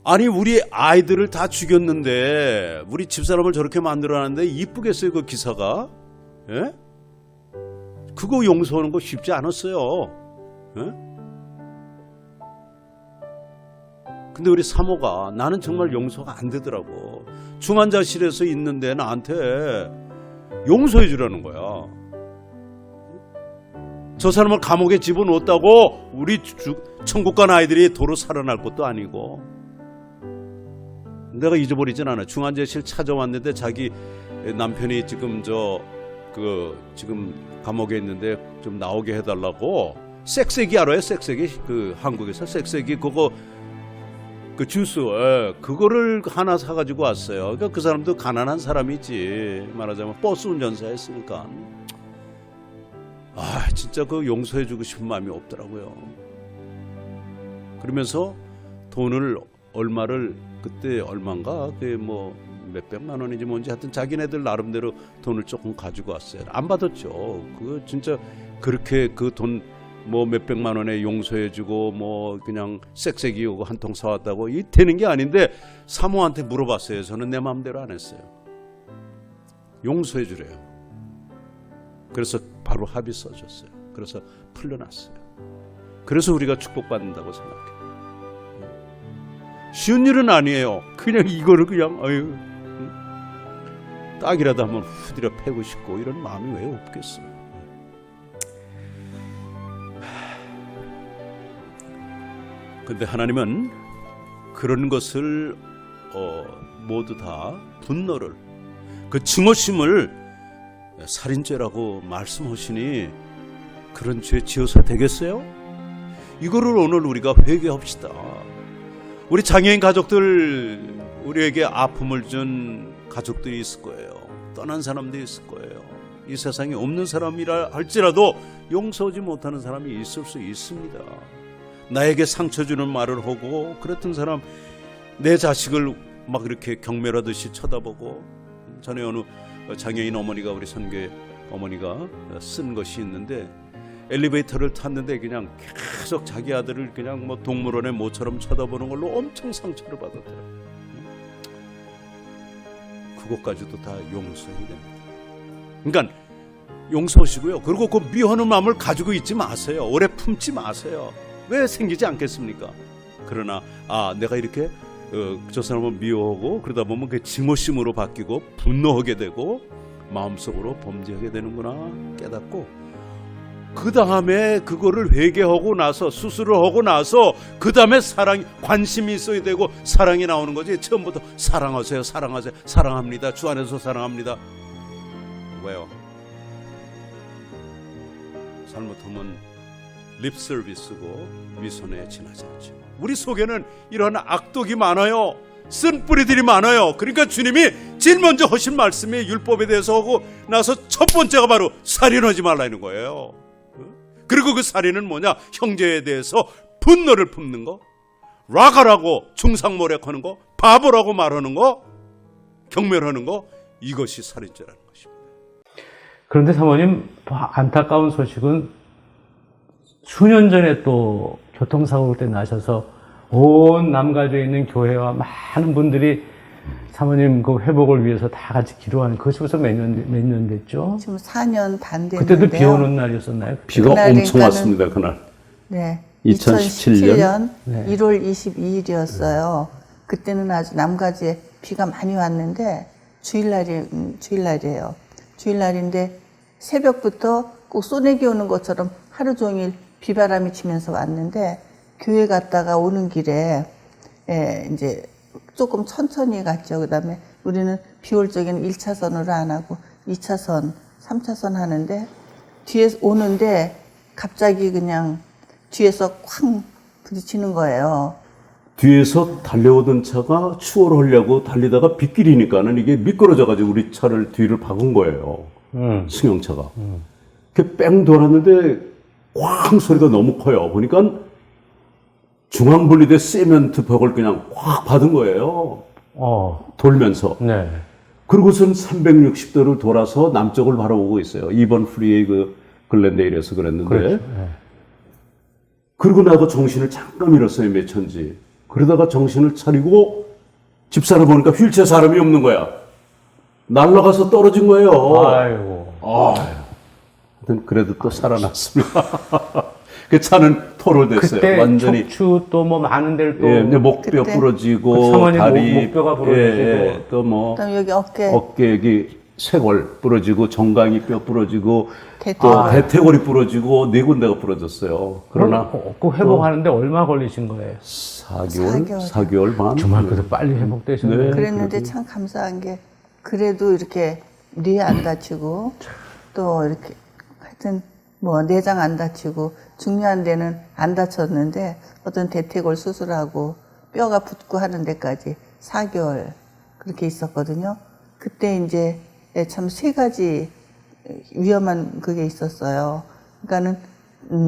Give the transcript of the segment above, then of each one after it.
아니 우리 아이들을 다 죽였는데 우리 집사람을 저렇게 만들어놨는데 이쁘겠어요 그 기사가? 예? 그거 용서하는 거 쉽지 않았어요. 예? 근데 우리 사모가 나는 정말 용서가 안 되더라고. 중환자실에서 있는데 나한테 용서해 주라는 거야. 저 사람을 감옥에 집어넣었다고 우리 천국 간 아이들이 도로 살아날 것도 아니고. 내가 잊어버리진 않아. 중환자실 찾아왔는데 자기 남편이 지금 지금 감옥에 있는데 좀 나오게 해달라고 쌕쌕이 알아요? 쌕쌕이 그 한국에서 쌕쌕이 그거 그 주스 그거를 하나 사가지고 왔어요. 그러니까 그 사람도 가난한 사람이지. 말하자면 버스 운전사였으니까. 아 진짜 그 용서해주고 싶은 마음이 없더라고요. 그러면서 돈을 얼마를 그때 얼마인가 그게 뭐 몇백만 원인지 뭔지 하여튼 자기네들 나름대로 돈을 조금 가지고 왔어요. 안 받았죠. 그거 진짜 그렇게 그 돈 뭐 몇백만 원에 용서해주고 뭐 그냥 쌕쌕이 오고 한 통 사왔다고 이 되는 게 아닌데 사모한테 물어봤어요. 저는 내 마음대로 안 했어요. 용서해주래요. 그래서 바로 합의 써줬어요. 그래서 풀려났어요. 그래서 우리가 축복받는다고 생각해요. 쉬운 일은 아니에요. 그냥 이거를 그냥 딱이라도 한번 후드려 패고 싶고 이런 마음이 왜 없겠어요. 근데 하나님은 그런 것을 모두 다 분노를 그 증오심을 살인죄라고 말씀하시니 그런 죄 지어서 되겠어요? 이거를 오늘 우리가 회개합시다. 우리 장애인 가족들 우리에게 아픔을 준 가족들이 있을 거예요. 떠난 사람들이 있을 거예요. 이 세상에 없는 사람이라 할지라도 용서하지 못하는 사람이 있을 수 있습니다. 나에게 상처 주는 말을 하고 그랬던 사람 내 자식을 막 이렇게 경멸하듯이 쳐다보고 전에 어느 장애인 어머니가 우리 선교의 어머니가 쓴 것이 있는데 엘리베이터를 탔는데 그냥 계속 자기 아들을 그냥 뭐 동물원의 모처럼 쳐다보는 걸로 엄청 상처를 받았대요. 그것까지도 다 용서해야 됩니다. 그러니까 용서하시고요. 그리고 그 미워하는 마음을 가지고 있지 마세요. 오래 품지 마세요. 왜 생기지 않겠습니까? 그러나 내가 이렇게 저 사람을 미워하고 그러다 보면 그 증오심으로 바뀌고 분노하게 되고 마음속으로 범죄하게 되는구나 깨닫고 그 다음에 그거를 회개하고 나서 수술을 하고 나서 그 다음에 관심이 있어야 되고 사랑이 나오는 거지. 처음부터 사랑하세요, 사랑하세요, 사랑합니다, 주 안에서 사랑합니다. 왜요? 잘못하면 립 서비스고 미소에 지나지 않죠. 우리 속에는 이러한 악독이 많아요. 쓴 뿌리들이 많아요. 그러니까 주님이 제일 먼저 하신 말씀이 율법에 대해서 하고 나서 첫 번째가 바로 살인하지 말라는 거예요. 그리고 그 살인은 뭐냐? 형제에 대해서 분노를 품는 거, 라가라고 중상모략하는 거, 바보라고 말하는 거, 경멸하는 거, 이것이 살인죄라는 것입니다. 그런데 사모님, 안타까운 소식은 수년 전에 또 교통사고 때 나셔서 온 남가주에 있는 교회와 많은 분들이 사모님 그 회복을 위해서 다 같이 기도하는 그것이 벌써 몇 년 됐죠? 지금 4년 반 됐는데요. 그때도 비 오는 날이었었나요? 비가 엄청 왔습니다. 그날. 네. 2017년 1월 22일이었어요. 그때는 아주 남가주에 비가 많이 왔는데 주일날이에요. 주일날인데 새벽부터 꼭 소나기 오는 것처럼 하루 종일 비바람이 치면서 왔는데 교회 갔다가 오는 길에 이제 조금 천천히 갔죠. 그다음에 우리는 비 올 적에는 1차선으로 안 하고 2차선, 3차선 하는데 뒤에서 오는데 갑자기 그냥 뒤에서 쾅 부딪히는 거예요. 뒤에서 달려오던 차가 추월하려고 달리다가 빗길이니까는 이게 미끄러져가지고 우리 차를 뒤를 박은 거예요. 승용차가. 그 뺑 돌았는데 꽝 소리가 너무 커요. 보니까 중앙분리대 세멘트 벽을 그냥 확 받은 거예요. 돌면서. 네. 그리고선 360도를 돌아서 남쪽을 바라보고 있어요. 2번 프리웨이 그 글렌데일에서 그랬는데. 그렇죠. 네. 그리고 나도 정신을 잠깐 잃었어요, 몇 천지. 그러다가 정신을 차리고 집사람 보니까 휠체어 사람이 없는 거야. 날아가서 떨어진 거예요. 아이고. 하여튼 그래도 또 살아났습니다. 그 차는 토로됐어요. 그때 완전히. 척추 또 뭐 많은 데를 또 예, 목뼈 그때? 부러지고 그 사모님 다리 목뼈가 부러지고. 또 뭐 그다음 여기 어깨 여기 쇄골 부러지고 정강이 뼈 부러지고 또 대퇴골. 대퇴골이 부러지고 네 군데가 부러졌어요. 그러나 그 회복하는데 얼마 걸리신 거예요? 4개월, 4개월. 4개월 반. 정말 그래도 빨리 회복되셨네요. 네. 그랬는데 참 감사한 게 그래도 이렇게 뇌 안 다치고 또 이렇게 하여튼 뭐 내장 안 다치고 중요한 데는 안 다쳤는데 어떤 대퇴골 수술하고 뼈가 붙고 하는 데까지 4개월 그렇게 있었거든요. 그때 이제 참 세 가지 위험한 그게 있었어요. 그러니까는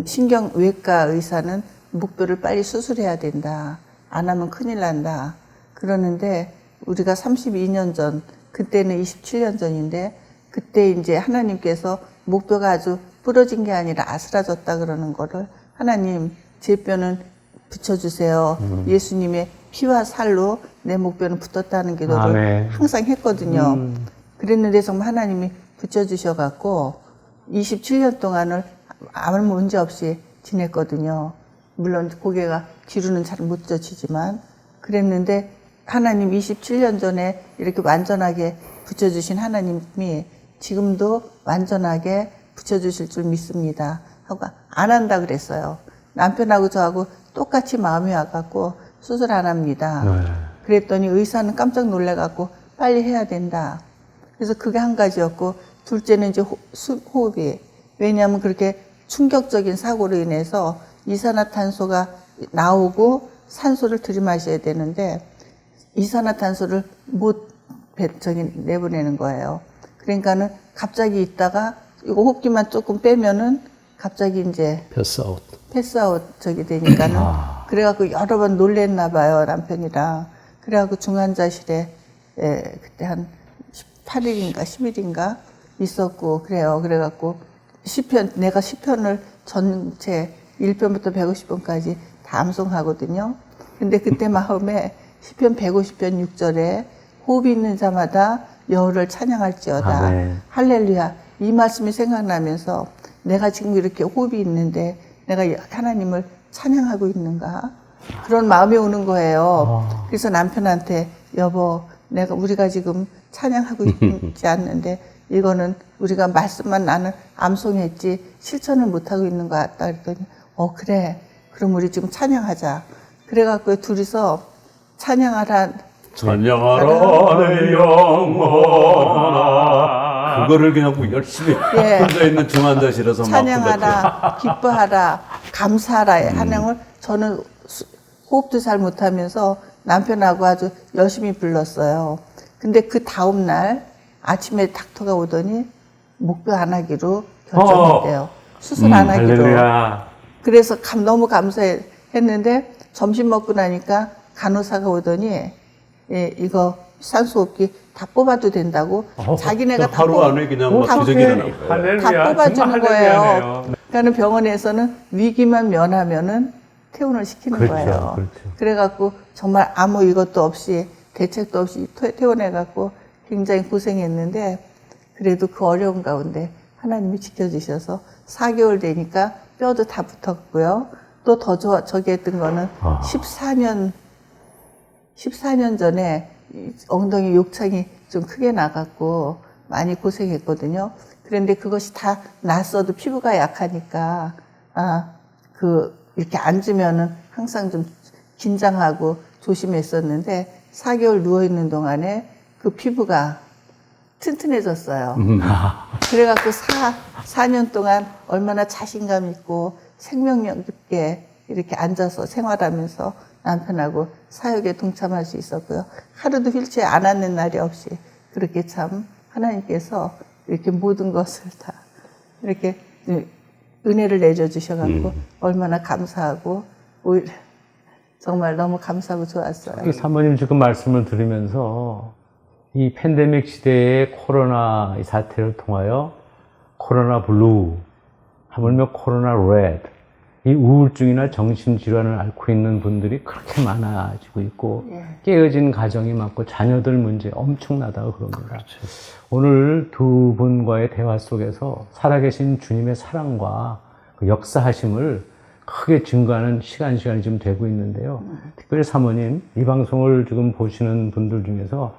신경외과 의사는 목뼈를 빨리 수술해야 된다. 안 하면 큰일 난다. 그러는데 우리가 32년 전, 그때는 27년 전인데 그때 이제 하나님께서 목뼈가 아주 부러진 게 아니라 아스라졌다 그러는 거를 하나님 제 뼈는 붙여주세요. 예수님의 피와 살로 내 목뼈는 붙었다는 기도를 아멘. 항상 했거든요. 그랬는데 정말 하나님이 붙여주셔갖고 27년 동안을 아무 문제 없이 지냈거든요. 물론 고개가 뒤로는 잘 못 젖히지만 그랬는데 하나님 27년 전에 이렇게 완전하게 붙여주신 하나님이 지금도 완전하게 붙여주실 줄 믿습니다 하고 안 한다 그랬어요. 남편하고 저하고 똑같이 마음이 와갖고 수술 안 합니다. 네. 그랬더니 의사는 깜짝 놀래갖고 빨리 해야 된다. 그래서 그게 한 가지였고 둘째는 이제 호흡이 왜냐하면 그렇게 충격적인 사고로 인해서 이산화탄소가 나오고 산소를 들이마셔야 되는데 이산화탄소를 못 내보내는 거예요. 그러니까는 갑자기 있다가 이거 호흡기만 조금 빼면은 갑자기 이제 패스아웃 저기 되니까는 그래갖고 여러 번 놀랬나 봐요 남편이랑. 그래갖고 중환자실에 그때 한 8일인가 10일인가 있었고 그래요. 그래갖고 내가 시편을 전체 1편부터 150편까지 다 암송하거든요. 근데 그때 마음에 시편 150편 6절에 호흡이 있는 자마다 여호와를 찬양할지어다. 아멘. 할렐루야. 이 말씀이 생각나면서 내가 지금 이렇게 호흡이 있는데 내가 하나님을 찬양하고 있는가? 그런 마음이 오는 거예요. 그래서 남편한테 여보, 우리가 지금 찬양하고 있지 않는데 이거는 우리가 말씀만 나는 암송했지 실천을 못하고 있는 것 같다. 그랬더니 그래. 그럼 우리 지금 찬양하자. 그래갖고 둘이서 찬양하라 내 영혼아 그거를 그냥 열심히 예. 혼자 있는 중환자실에서 막 찬양하라, 기뻐하라, 감사하라 하는 저는 호흡도 잘 못하면서 남편하고 아주 열심히 불렀어요. 근데 그 다음 날 아침에 닥터가 오더니 목표 안 하기로 결정했대요. 수술 안 하기로. 할렐루야. 그래서 너무 감사했는데 점심 먹고 나니까 간호사가 오더니 이거 산소호흡기 다 뽑아도 된다고 자기네가 다 하루 안에 그냥 막 기적이 일어난 거예요. 할렐루야. 다 뽑아주는 정말 거예요. 할렐루야네요. 그러니까 병원에서는 위기만 면하면은 퇴원을 시키는 그렇죠, 거예요. 그렇죠. 그래갖고 정말 아무 이것도 없이 대책도 없이 퇴원해갖고 굉장히 고생했는데 그래도 그 어려운 가운데 하나님이 지켜주셔서 4개월 되니까 뼈도 다 붙었고요. 또 더 저기 했던 거는 14년 전에 엉덩이 욕창이 좀 크게 나갔고 많이 고생했거든요. 그런데 그것이 다 났어도 피부가 약하니까 이렇게 앉으면은 항상 좀 긴장하고 조심했었는데 4개월 누워 있는 동안에 그 피부가 튼튼해졌어요. 그래갖고 4년 동안 얼마나 자신감 있고 생명력 있게 이렇게 앉아서 생활하면서 남편하고 사역에 동참할 수 있었고요. 하루도 휠체어 안 앉는 날이 없이 그렇게 참 하나님께서 이렇게 모든 것을 다 이렇게 은혜를 내려주셔갖고 얼마나 감사하고 오히려 정말 너무 감사하고 좋았어요. 사모님 지금 말씀을 들으면서 이 팬데믹 시대의 코로나 이 사태를 통하여 코로나 블루, 하물며 코로나 레드 이 우울증이나 정신질환을 앓고 있는 분들이 그렇게 많아지고 있고 예. 깨어진 가정이 많고 자녀들 문제 엄청나다고 그럽니다. 오늘 두 분과의 대화 속에서 살아계신 주님의 사랑과 그 역사하심을 크게 증거하는 시간이 지금 되고 있는데요. 특별히 사모님, 이 방송을 지금 보시는 분들 중에서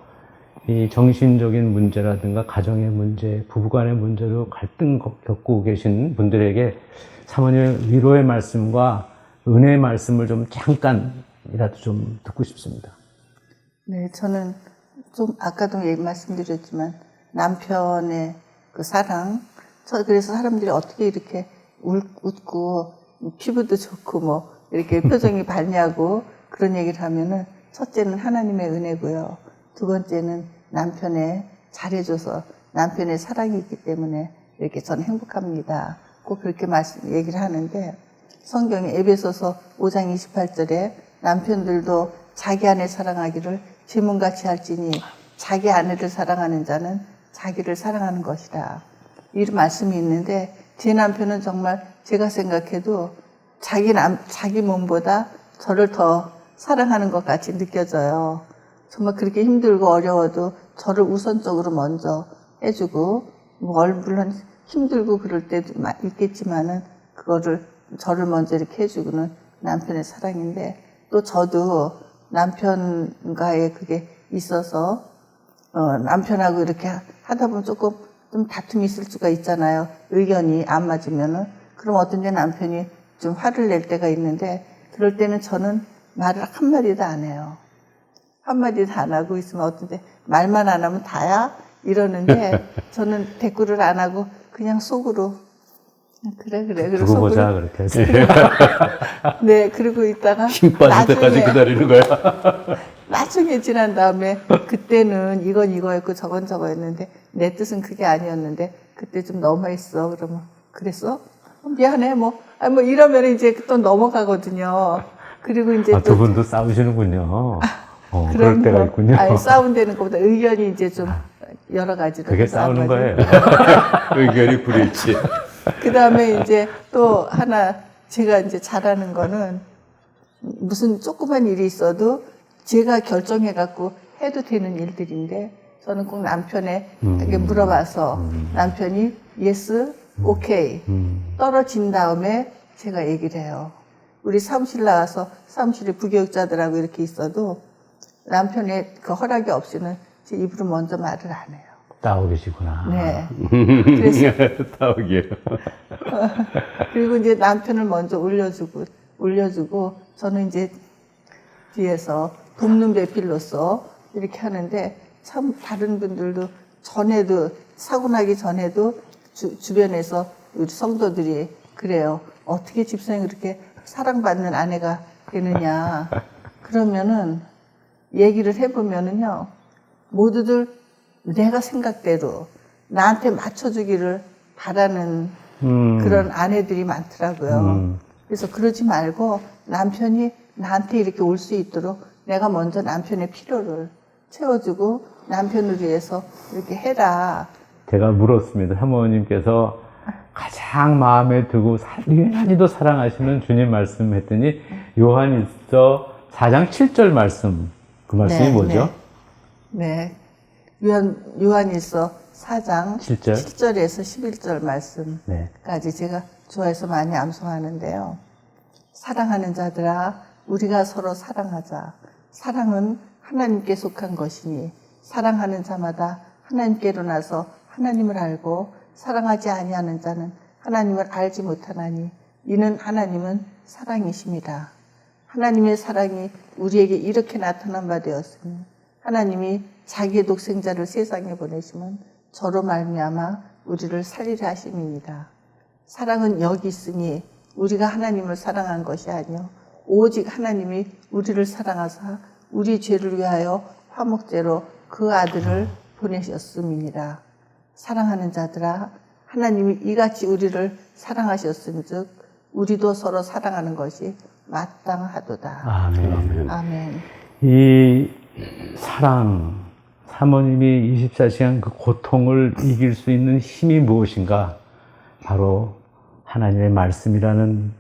이 정신적인 문제라든가 가정의 문제, 부부간의 문제로 갈등 겪고 계신 분들에게 사모님의 위로의 말씀과 은혜의 말씀을 좀 잠깐이라도 좀 듣고 싶습니다. 네, 저는 좀 아까도 말씀드렸지만 남편의 그 사랑, 그래서 사람들이 어떻게 이렇게 웃고 피부도 좋고 뭐 이렇게 표정이 밝냐고 그런 얘기를 하면은 첫째는 하나님의 은혜고요. 두 번째는 남편의 잘해줘서 남편의 사랑이 있기 때문에 이렇게 저는 행복합니다. 꼭 그렇게 얘기를 하는데 성경에 에베소서 5장 28절에 남편들도 자기 아내 사랑하기를 제 몸같이 할지니 자기 아내를 사랑하는 자는 자기를 사랑하는 것이다. 이런 말씀이 있는데 제 남편은 정말 제가 생각해도 자기 몸보다 저를 더 사랑하는 것 같이 느껴져요. 정말 그렇게 힘들고 어려워도 저를 우선적으로 먼저 해주고 물론 힘들고 그럴 때도 있겠지만은 그거를 저를 먼저 이렇게 해주고는 남편의 사랑인데 또 저도 남편과의 그게 있어서 남편하고 이렇게 하다 보면 조금 좀 다툼이 있을 수가 있잖아요. 의견이 안 맞으면은 그럼 어떤 때 남편이 좀 화를 낼 때가 있는데 그럴 때는 저는 말을 한마디도 안 해요. 한마디도 안 하고 있으면 어떤 때 말만 안 하면 다야? 이러는데 저는 대꾸를 안 하고 그냥 속으로 그래 그리고 두고 보자 그렇게 해서 네 그러고 있다가 힘 빠질 때까지 기다리는 거야. 나중에 지난 다음에 그때는 이건 이거였고 저건 저거였는데 내 뜻은 그게 아니었는데 그때 좀 너무했어. 그러면 그랬어? 미안해 뭐 이러면 이제 또 넘어가거든요. 그리고 이제 두 분도 싸우시는군요. 그럴 그런 때가 있군요. 아니, 싸운다는 것보다 의견이 이제 좀 여러 가지로. 그게 싸우는 거예요. 의견이 불일치. 그 다음에 이제 또 하나 제가 이제 잘하는 거는 무슨 조그만 일이 있어도 제가 결정해갖고 해도 되는 일들인데 저는 꼭 남편에게 물어봐서 남편이 yes, okay 떨어진 다음에 제가 얘기를 해요. 우리 사무실 나와서 사무실에 부교육자들하고 이렇게 있어도 남편의 그 허락이 없이는 제 입으로 먼저 말을 안 해요. 따오 계시구나. 네. 그래서 따오기요. 그리고 이제 남편을 먼저 올려주고 저는 이제 뒤에서 돕는 배필로서 이렇게 하는데 참 다른 분들도 전에도 사고 나기 전에도 주변에서 우리 성도들이 그래요. 어떻게 집사람이 그렇게 사랑받는 아내가 되느냐. 그러면은 얘기를 해보면은요. 모두들 내가 생각대로 나한테 맞춰주기를 바라는 그런 아내들이 많더라고요. 그래서 그러지 말고 남편이 나한테 이렇게 올 수 있도록 내가 먼저 남편의 필요를 채워주고 남편을 위해서 이렇게 해라. 제가 물었습니다. 사모님께서 가장 마음에 두고 유난히도 사랑하시는 주님 말씀했더니 요한일서 4장 7절 말씀. 그 말씀이 뭐죠? 네. 요한일서 4장 7절에서 11절 말씀까지 제가 좋아해서 많이 암송하는데요. 사랑하는 자들아 우리가 서로 사랑하자. 사랑은 하나님께 속한 것이니 사랑하는 자마다 하나님께로 나서 하나님을 알고 사랑하지 아니하는 자는 하나님을 알지 못하나니 이는 하나님은 사랑이십니다. 하나님의 사랑이 우리에게 이렇게 나타난 바 되었으니 하나님이 자기의 독생자를 세상에 보내시면 저로 말미암아 우리를 살리려 하심입니다. 사랑은 여기 있으니 우리가 하나님을 사랑한 것이 아니요 오직 하나님이 우리를 사랑하사 우리 죄를 위하여 화목제로 그 아들을 보내셨음이니라. 사랑하는 자들아 하나님이 이같이 우리를 사랑하셨음즉 우리도 서로 사랑하는 것이 마땅하도다. 아멘. 아멘. 이 사랑, 사모님이 24시간 그 고통을 이길 수 있는 힘이 무엇인가? 바로 하나님의 말씀이라는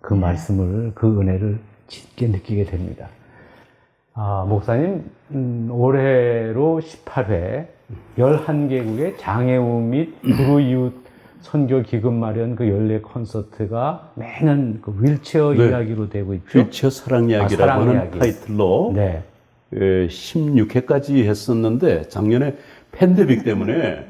그 말씀을, 그 은혜를 짙게 느끼게 됩니다. 목사님, 올해로 18회 11개국의 장애우 및 불우이웃 선교 기금 마련 그 연례 콘서트가 매년 그 휠체어 네. 이야기로 되고 있죠. 휠체어 사랑 이야기라고 사랑 하는 이야기. 타이틀로 네. 16회까지 했었는데 작년에 팬데믹 때문에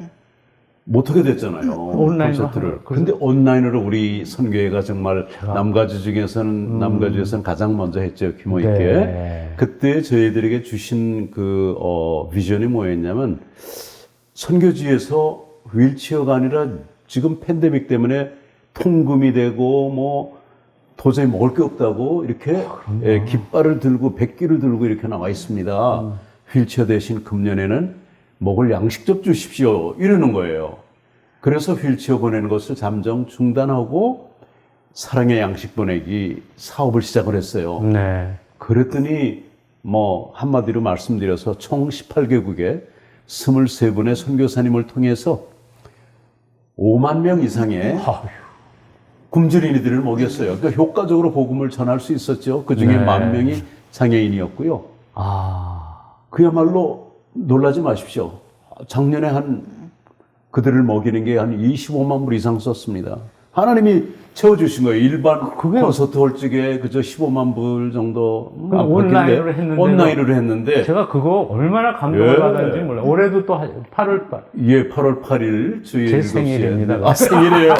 못하게 됐잖아요. 온라인으로 콘서트를. 근데 온라인으로 우리 선교회가 정말 남가주 중에서는 남가주에서는 가장 먼저 했죠. 규모 있게. 네. 그때 저희들에게 주신 그 비전이 뭐였냐면 선교지에서 휠체어가 아니라 지금 팬데믹 때문에 통금이 되고 뭐 도저히 먹을 게 없다고 이렇게 깃발을 들고 백기를 들고 이렇게 나와 있습니다. 휠체어 대신 금년에는 먹을 양식 좀 주십시오 이러는 거예요. 그래서 휠체어 보내는 것을 잠정 중단하고 사랑의 양식 보내기 사업을 시작을 했어요. 네. 그랬더니 뭐 한마디로 말씀드려서 총 18개국에 23분의 선교사님을 통해서 5만 명 이상의 굶주린이들을 먹였어요. 그러니까 효과적으로 복음을 전할 수 있었죠. 그 중에 네. 10,000명이 장애인이었고요. 그야말로 놀라지 마십시오. 작년에 그들을 먹이는 게 한 25만 불 이상 썼습니다. 하나님이 채워주신 거예요. 일반 콘서트 홀 쪽에 그저 15만 불 정도 온라인으로 했는데 제가 그거 얼마나 감동을 받았는지 몰라요. 올해도 또 8월 예, 8월 8일 주일 제 7시에 생일입니다. 생일이에요.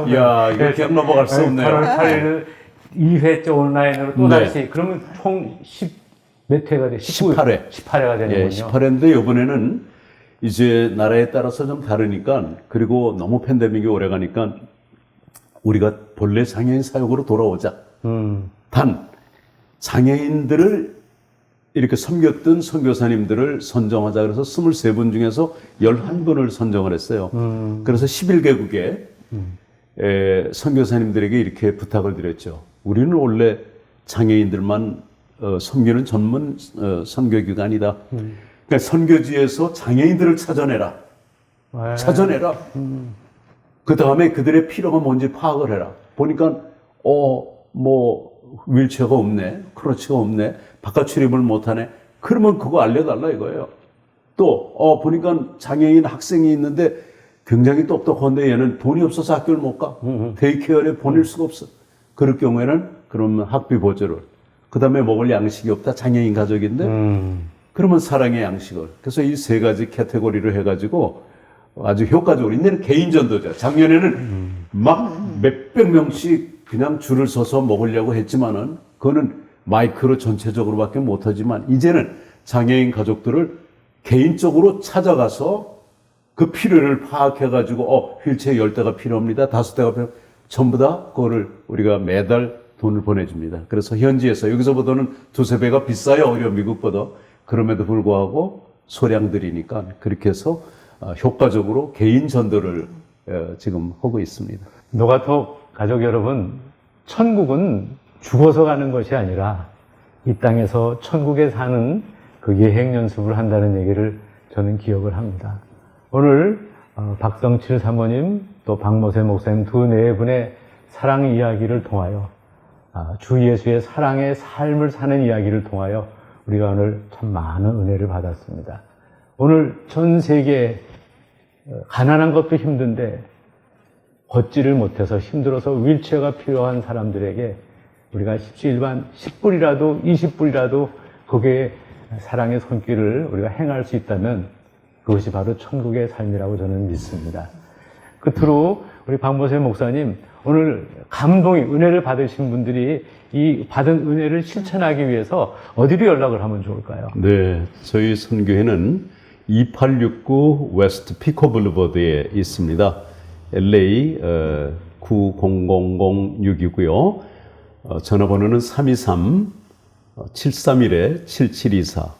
이야, 이거 기억 넘어갈 수 없네요. 8월 8일을 2회째 온라인으로 또 다시 그러면 총 10몇 회가 돼? 18회. 18회가 되는군요. 예, 18회인데 이번에는 이제 나라에 따라서 좀 다르니까 그리고 너무 팬데믹이 오래 가니까 우리가 본래 장애인 사역으로 돌아오자. 단 장애인들을 이렇게 섬겼던 선교사님들을 선정하자 그래서 23분 중에서 11분을 선정을 했어요. 그래서 11개국에 선교사님들에게 이렇게 부탁을 드렸죠. 우리는 원래 장애인들만 섬기는 전문 선교기관이다. 그러니까 선교지에서 장애인들을 찾아내라. 찾아내라. 그 다음에 그들의 필요가 뭔지 파악을 해라. 보니까 뭐 휠체어가 없네, 크러치가 없네, 바깥 출입을 못하네. 그러면 그거 알려달라 이거예요. 또 보니까 장애인 학생이 있는데 굉장히 똑똑한데 얘는 돈이 없어서 학교를 못 가. 데이케어에 보낼 수가 없어. 그럴 경우에는 그러면 학비 보조를. 그 다음에 먹을 양식이 없다. 장애인 가족인데 그러면 사랑의 양식을. 그래서 이 세 가지 카테고리로 해가지고 아주 효과적으로. 이제는 개인 전도자. 작년에는 막 몇백 명씩 그냥 줄을 서서 먹으려고 했지만은 그거는 마이크로 전체적으로밖에 못하지만 이제는 장애인 가족들을 개인적으로 찾아가서 그 필요를 파악해가지고 휠체어 10대가 필요합니다. 5대가 필요. 전부 다 그거를 우리가 매달 돈을 보내줍니다. 그래서 현지에서 여기서보다는 2~3배가 비싸요. 오히려 미국보다. 그럼에도 불구하고 소량들이니까 그렇게 해서 효과적으로 개인 전도를 지금 하고 있습니다. 노가톡 가족 여러분, 천국은 죽어서 가는 것이 아니라 이 땅에서 천국에 사는 그 예행 연습을 한다는 얘기를 저는 기억을 합니다. 오늘 박성칠 사모님 또 박모세 목사님 두 네 분의 사랑 이야기를 통하여 주 예수의 사랑의 삶을 사는 이야기를 통하여 우리가 오늘 참 많은 은혜를 받았습니다. 오늘 전 세계 가난한 것도 힘든데 걷지를 못해서 힘들어서 휠체어가 필요한 사람들에게 우리가 십시일반 10불이라도 20불이라도 거기에 사랑의 손길을 우리가 행할 수 있다면 그것이 바로 천국의 삶이라고 저는 믿습니다. 끝으로 우리 박모세 목사님, 오늘 감동이 은혜를 받으신 분들이 이 받은 은혜를 실천하기 위해서 어디로 연락을 하면 좋을까요? 네, 저희 선교회는 2869 웨스트 피코 블루버드에 있습니다. LA 9000-6이고요. 전화번호는 323-731-7724,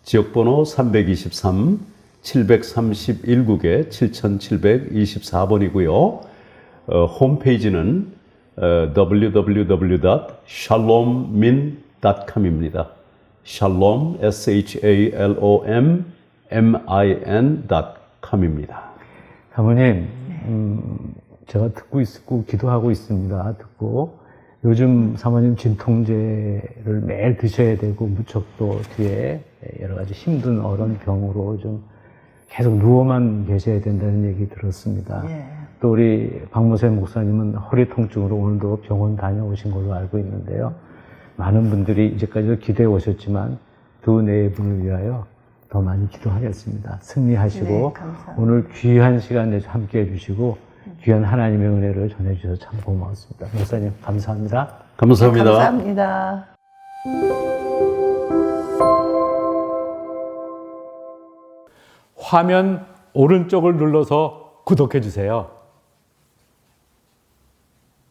지역번호 323-731국에 7724번이고요. 홈페이지는 www.shalommin.com입니다. shalom, shalom.min.com입니다. 사모님, 제가 듣고 있고 기도하고 있습니다. 듣고 요즘 사모님 진통제를 매일 드셔야 되고 무척 또 뒤에 여러 가지 힘든 어려운 병으로 좀 계속 누워만 계셔야 된다는 얘기 들었습니다. 예. 또 우리 박모세 목사님은 허리 통증으로 오늘도 병원 다녀오신 걸로 알고 있는데요. 많은 분들이 이제까지도 기도해 오셨지만 두 네 분을 위하여 더 많이 기도하겠습니다. 승리하시고 네, 감사합니다. 오늘 귀한 시간 내서 함께 해주시고 귀한 하나님의 은혜를 전해주셔서 참 고마웠습니다. 목사님 감사합니다. 감사합니다. 감사합니다. 화면 오른쪽을 눌러서 구독해 주세요.